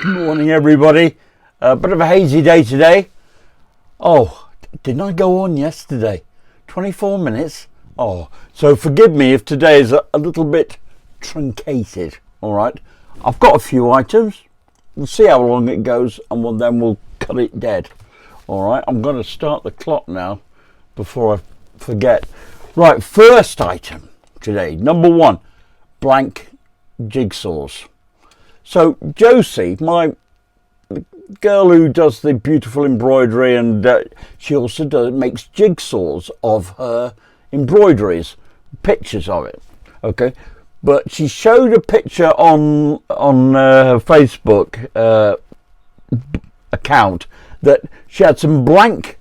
Morning everybody, a bit of a hazy day today. Oh, didn't I go on yesterday? 24 minutes? Oh, so forgive me if today is a little bit truncated, alright? I've got a few items, we'll see how long it goes and then we'll cut it dead. Alright, I'm going to start the clock now before I forget. Right, first item today, number one, blank jigsaws. So Josie, my girl who does the beautiful embroidery, and she also makes jigsaws of her embroideries, pictures of it. Okay, but she showed a picture on her Facebook account that she had some blank,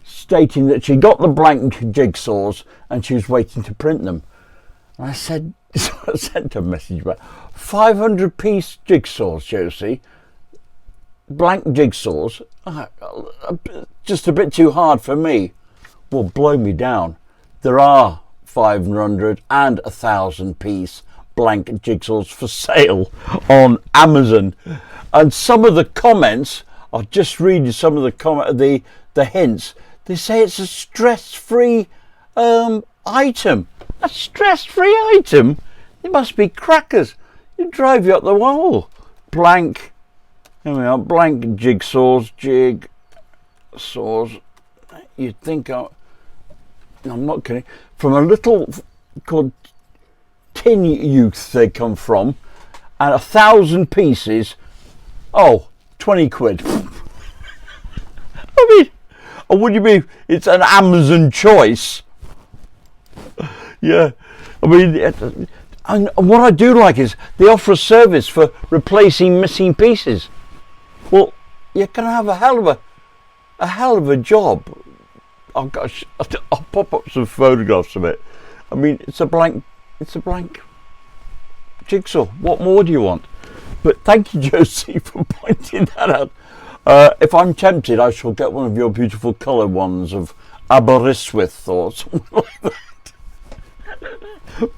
stating that she got the blank jigsaws and she was waiting to print them. And I said, so I sent her a message back. 500-piece jigsaws, Josie. Blank jigsaws. Just a bit too hard for me. Well, blow me down. There are 500 and 1,000-piece blank jigsaws for sale on Amazon. And some of the comments, I'll just read you some of the hints. They say it's a stress-free item. A stress-free item? It must be crackers. It drive you up the wall. Blank. Here we are. Blank jigsaws. Jigsaws. You'd think I'm not kidding. From a little called Tin Youth they come from. And 1,000 pieces. Oh, 20 quid. I mean, or would you be? It's an Amazon choice. Yeah, I mean, and what I do like is they offer a service for replacing missing pieces. Well, you can have a hell of a job. I'll pop up some photographs of it. I mean, it's a blank jigsaw. What more do you want? But thank you, Josie, for pointing that out. If I'm tempted, I shall get one of your beautiful coloured ones of Aberystwyth or something like that.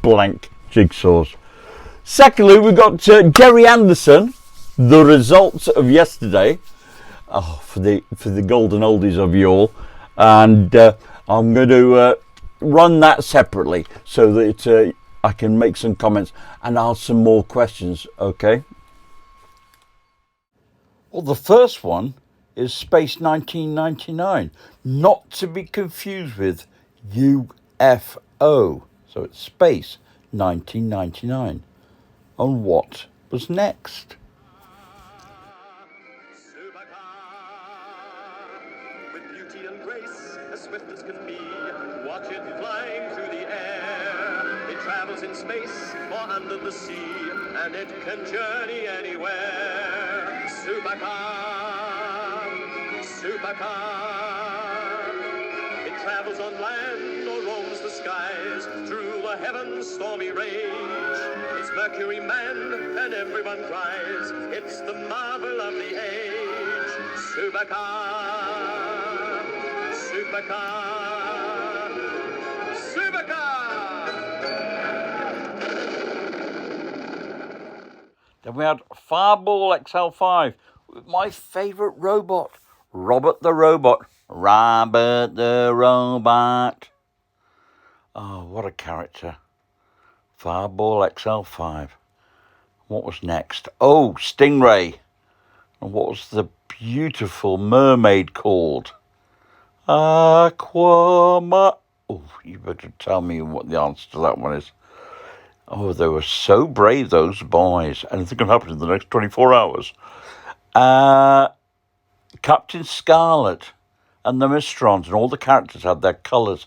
Blank jigsaws. Secondly, we've got Jerry Anderson, the results of yesterday. Oh, for the golden oldies of you all, and I'm going to run that separately so that I can make some comments and ask some more questions. Okay. Well, the first one is Space 1999, not to be confused with UFO. So it's Space 1999. And what was next? With beauty and grace, as swift as can be, watch it flying through the air. It travels in space or under the sea, and it can journey anywhere. Supercar, supercar. It travels on land or roams the skies, through the heavens' stormy rage. It's Mercury man, and everyone cries, it's the marvel of the age. Supercar, supercar, supercar. Then we had Fireball XL5 with my favourite robot, Robert the Robot. Robert the Robot. Oh, what a character. Fireball XL5. What was next? Oh, Stingray. And what was the beautiful mermaid called? Aquama. Oh, you better tell me what the answer to that one is. Oh, they were so brave, those boys. Anything can happen in the next 24 hours. Captain Scarlet and the Mysterons, and all the characters had their colours.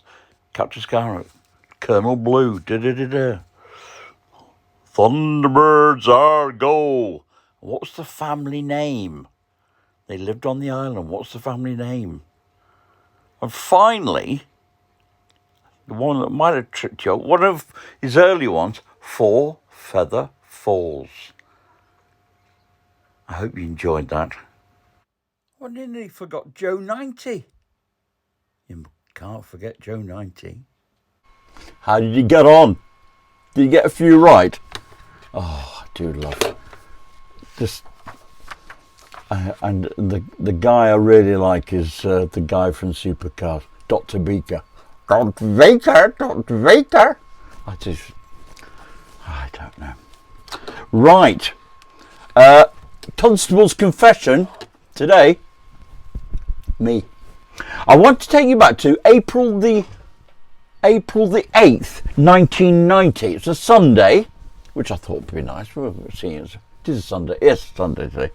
Captain Scarlet, Colonel Blue, da-da-da-da. Thunderbirds are go. What was the family name? They lived on the island. What's the family name? And finally, the one that might have tricked you, one of his early ones, Four Feather Falls. I hope you enjoyed that. I nearly forgot Joe 90. You can't forget Joe 90. How did you get on? Did you get a few right? Oh, I do love it. Just and the guy I really like is the guy from Supercars, Dr. Beaker. Dr. Beaker, Dr. Beaker. I don't know. Right. Constable's confession today. Me. I want to take you back to April the 8th, 1990. It's a Sunday, which I thought would be nice. We're seeing it is a Sunday. Yes, Sunday today.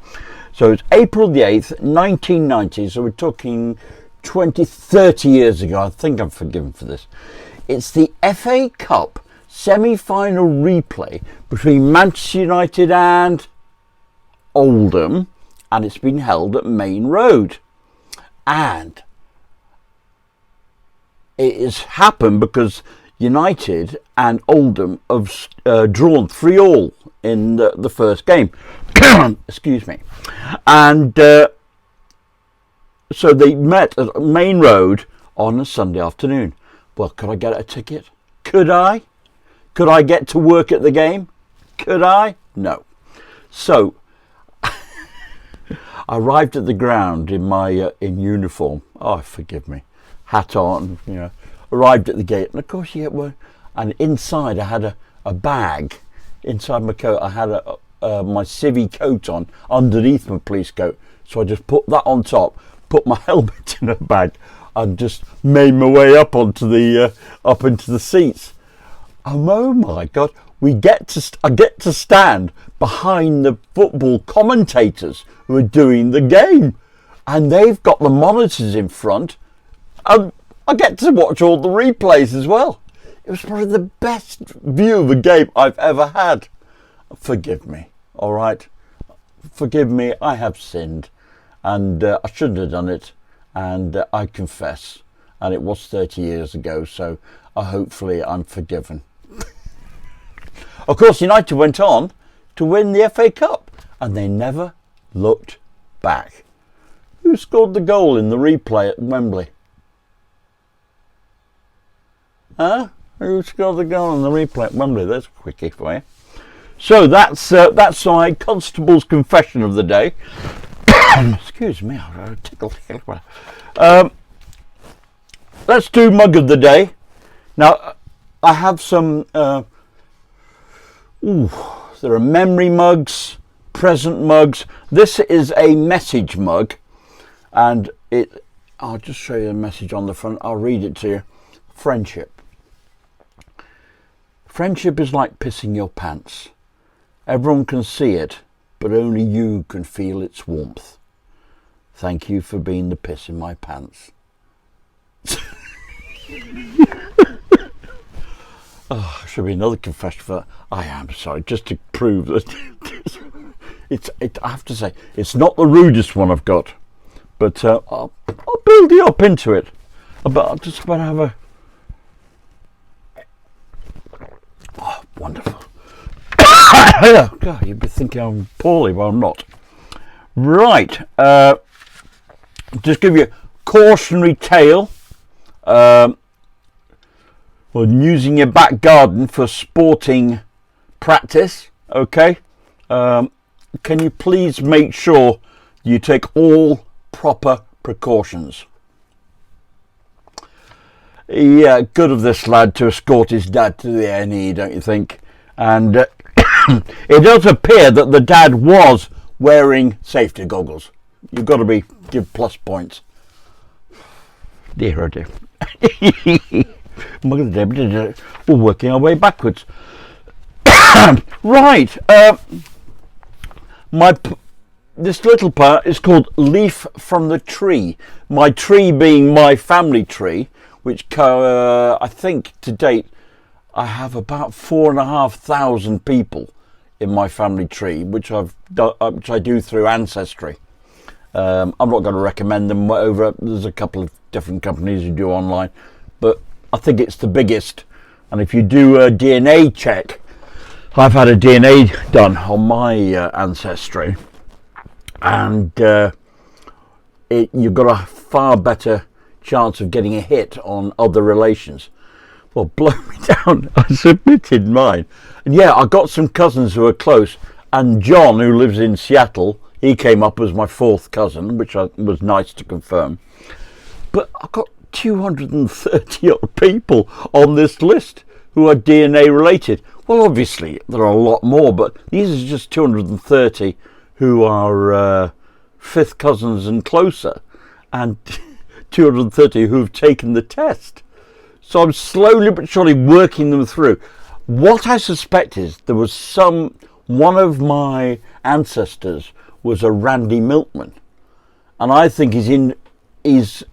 So it's April the 8th, 1990. So we're talking 30 years ago. I think I'm forgiven for this. It's the FA Cup semi-final replay between Manchester United and Oldham, and it's been held at Main Road. And it has happened because United and Oldham have drawn 3-3 in the first game. Excuse me. And so they met at Main Road on a Sunday afternoon. Well, could I get a ticket? Could I? Could I get to work at the game? Could I? No. So I arrived at the ground in my in uniform. Oh, forgive me. Hat on, arrived at the gate. And of course you get one. And inside I had a bag. Inside my coat I had my civvy coat on underneath my police coat. So I just put that on top, put my helmet in a bag, and just made my way up onto up into the seats. Oh my God! I get to stand behind the football commentators who are doing the game, and they've got the monitors in front, and I get to watch all the replays as well. It was probably the best view of a game I've ever had. Forgive me, all right? Forgive me, I have sinned, and I shouldn't have done it, and I confess. And it was 30 years ago, so hopefully I'm forgiven. Of course, United went on to win the FA Cup, and they never looked back. Who scored the goal in the replay at Wembley? Huh? Who scored the goal in the replay at Wembley? There's a quickie for you. So that's my constable's confession of the day. Excuse me, I'm tickled. Let's do mug of the day. Now, I have some. There are memory mugs, present mugs. This is a message mug, and I'll just show you the message on the front. I'll read it to you. Friendship. Friendship is like pissing your pants. Everyone can see it, but only you can feel its warmth. Thank you for being the piss in my pants. Oh, should be another confession for that. I am sorry, just to prove that I have to say, it's not the rudest one I've got, but I'll build you up into it. I'm just about to have a... Oh, wonderful. God, you'd be thinking I'm poorly, but I'm not. Right, just give you a cautionary tale. Well, using your back garden for sporting practice, okay? Can you please make sure you take all proper precautions? Yeah, good of this lad to escort his dad to the A&E, don't you think? And it does appear that the dad was wearing safety goggles. You've got to give plus points. Dear, oh dear. We're working our way backwards. Right. This little part is called Leaf from the Tree. My tree being my family tree, which I think to date I have about 4,500 people in my family tree, which I do through Ancestry. I'm not going to recommend them over. There's a couple of different companies who do online, but I think it's the biggest. And if you do a DNA check, I've had a DNA done on my Ancestry, and you've got a far better chance of getting a hit on other relations. Well, blow me down. I submitted mine, and yeah, I got some cousins who are close, and John, who lives in Seattle, he came up as my fourth cousin, which was nice to confirm. But I've got 230 odd people on this list who are DNA related. Well, obviously there are a lot more, but these are just 230 who are fifth cousins and closer, and 230 who've taken the test. So I'm slowly but surely working them through. What I suspect is there was one of my ancestors was a Randy Milkman, and I think he's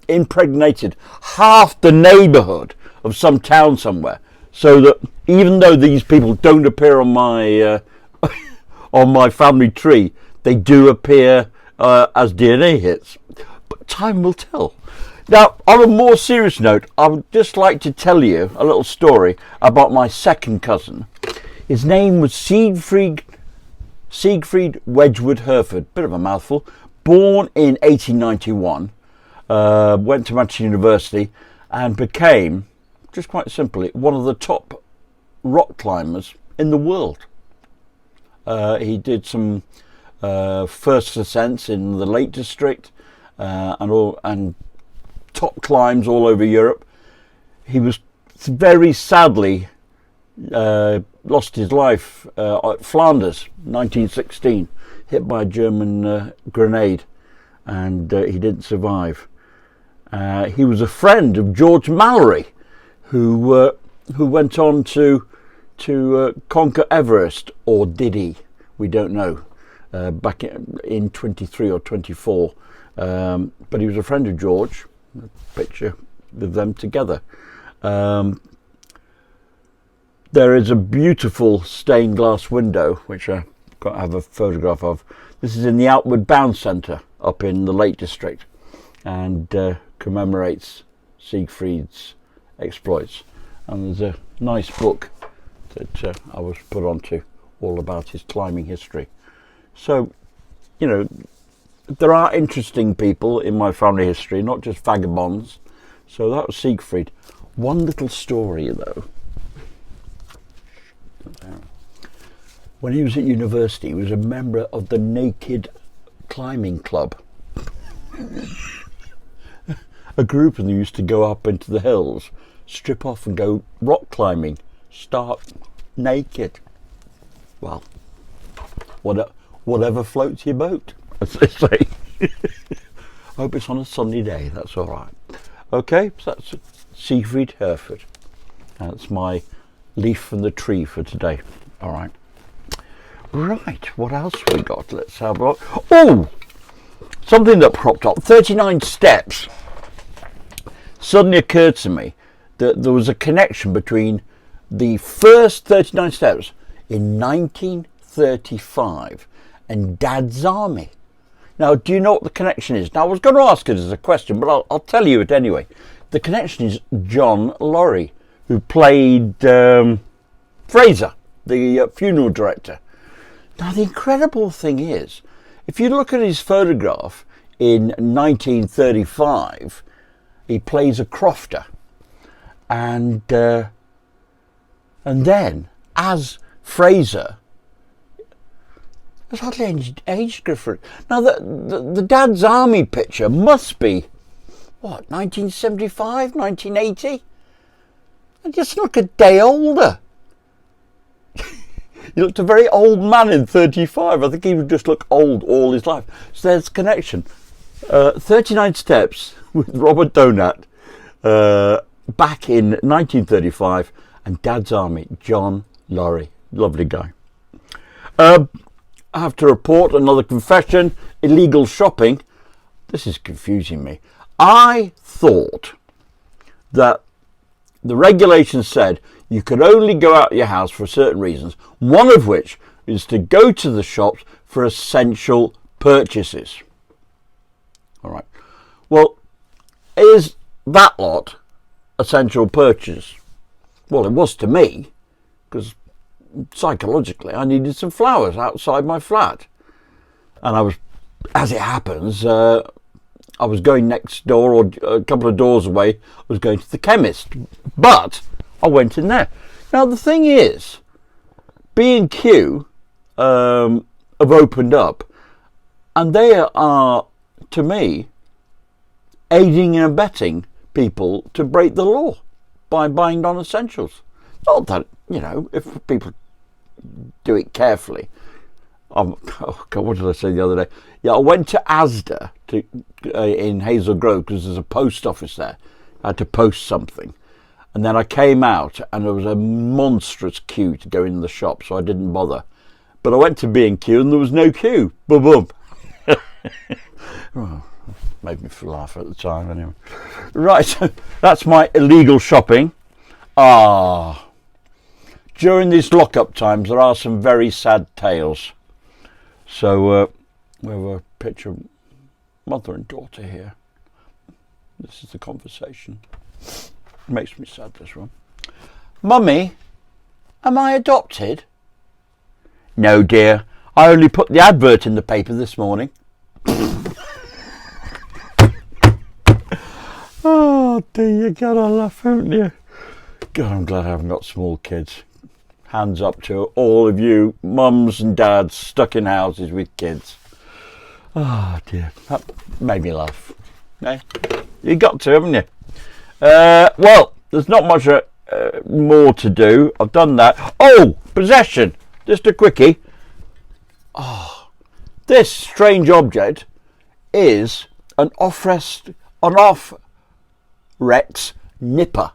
impregnated half the neighbourhood of some town somewhere, so that even though these people don't appear on my on my family tree, they do appear as DNA hits. But time will tell. Now, on a more serious note, I would just like to tell you a little story about my second cousin. His name was Siegfried Wedgwood Hereford, bit of a mouthful, born in 1891, went to Manchester University and became, just quite simply, one of the top rock climbers in the world. He did some first ascents in the Lake District and top climbs all over Europe. He was very sadly lost his life at Flanders, 1916, hit by a German grenade, and he didn't survive. He was a friend of George Mallory, who went on to conquer Everest, or did he? We don't know. Back in 23 or 24, but he was a friend of George. A picture with them together. There is a beautiful stained glass window, which I have a photograph of. This is in the Outward Bound Centre up in the Lake District, and commemorates Siegfried's exploits. And there's a nice book that I was put onto, all about his climbing history. So, you know, there are interesting people in my family history, not just vagabonds. So that was Siegfried. One little story though. When he was at university, he was a member of the Naked Climbing Club. A group of them used to go up into the hills, strip off and go rock climbing, start naked. Well, whatever floats your boat, as they say. I hope it's on a sunny day, that's all right. Okay, so that's Siegfried Hereford. That's my leaf from the tree for today. All right. Right, what else we got? Let's have a look. Oh, something that propped up. 39 steps. Suddenly occurred to me that there was a connection between the first 39 steps in 1935 and Dad's Army. Now, do you know what the connection is? Now, I was going to ask it as a question, but I'll tell you it anyway. The connection is John Laurie, who played Fraser, the funeral director. Now, the incredible thing is, if you look at his photograph in 1935, he plays a crofter. And then, as Fraser, there's hardly any age difference. Now, the Dad's Army picture must be, what, 1975, 1980? And just look a day older. He looked a very old man in 35. I think he would just look old all his life. So there's connection. 39 Steps with Robert Donat back in 1935, and Dad's Army, John Laurie. Lovely guy. I have to report another confession. Illegal shopping. This is confusing me. I thought that the regulations said you could only go out of your house for certain reasons, one of which is to go to the shops for essential purchases. All right. Well, is that lot essential purchase? Well, it was to me, because psychologically I needed some flowers outside my flat. And I was, as it happens, I was going next door, or a couple of doors away, I was going to the chemist. But I went in there. Now, the thing is, B&Q have opened up, And they are, to me, aiding and abetting people to break the law by buying non-essentials. Not that, if people do it carefully. Oh God, what did I say the other day? Yeah, I went to Asda in Hazel Grove because there's a post office there. I had to post something. And then I came out and there was a monstrous queue to go in the shop, so I didn't bother. But I went to B&Q and there was no queue. Boom, boom. Oh, made me laugh at the time anyway. Right, so that's my illegal shopping. During these lock-up times, there are some very sad tales. So we have a picture of mother and daughter here. This is the conversation. Makes me sad, this one. Mummy, am I adopted? No, dear. I only put the advert in the paper this morning. Oh dear, you gotta laugh, haven't you? God, I'm glad I haven't got small kids. Hands up to all of you mums and dads stuck in houses with kids. Oh dear, that made me laugh. Eh? You got to, haven't you? Well, there's not much more to do. I've done that. Oh, possession. Just a quickie. This strange object is an off-Rex nipper.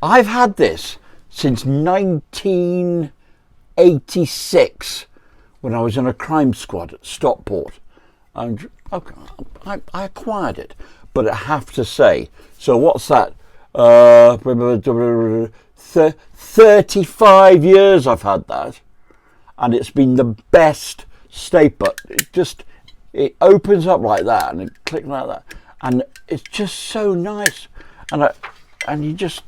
I've had this since 1986 when I was in a crime squad at Stockport. And I acquired it, but I have to say, so what's that? 35 years I've had that, and it's been the best stapler. It opens up like that and it clicks like that, and it's just so nice. And you just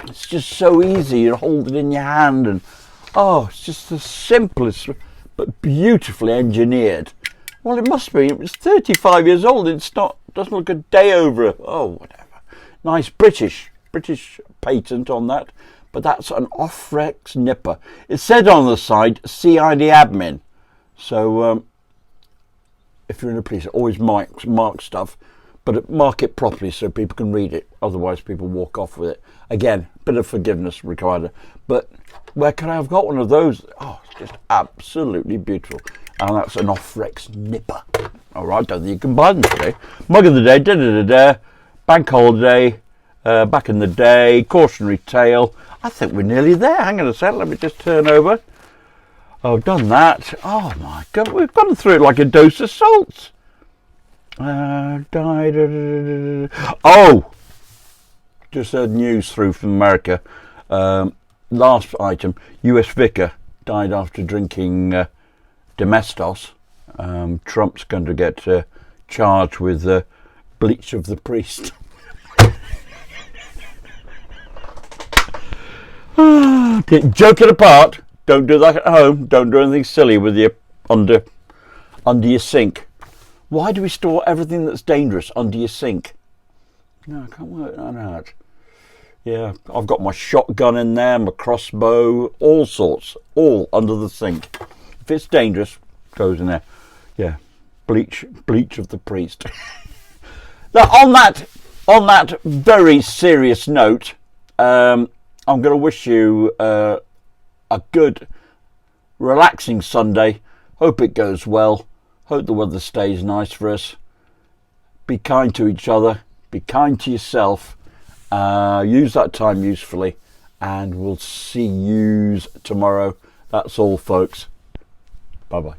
it's just so easy. You hold it in your hand, and it's just the simplest but beautifully engineered. Well, it must be. It was 35 years old. Doesn't look a day over it. Oh, whatever. Nice British patent on that. But that's an off-Rex nipper. It said on the side, CID admin. So if you're in the police, always mark stuff, but mark it properly so people can read it. Otherwise, people walk off with it. Again, bit of forgiveness required. But where could I have got one of those? Oh, it's just absolutely beautiful. And that's an off-Rex nipper. All right, don't think you can buy them today. Mug of the day, bank holiday, back in the day, cautionary tale. I think we're nearly there. Hang on a sec, let me just turn over. I've done that. Oh my God, we've gone through it like a dose of salts. Just heard news through from America. Last item, US vicar died after drinking Domestos. Trump's going to get charged with bleach of the priest. Joking apart, don't do that at home. Don't do anything silly with your under your sink. Why do we store everything that's dangerous under your sink? No, I can't work that out. Yeah, I've got my shotgun in there, my crossbow, all sorts, all under the sink. If it's dangerous, goes in there. Yeah, bleach of the priest. Now, on that very serious note, I'm going to wish you a good, relaxing Sunday. Hope it goes well. Hope the weather stays nice for us. Be kind to each other. Be kind to yourself. Use that time usefully. And we'll see yous tomorrow. That's all, folks. Bye-bye.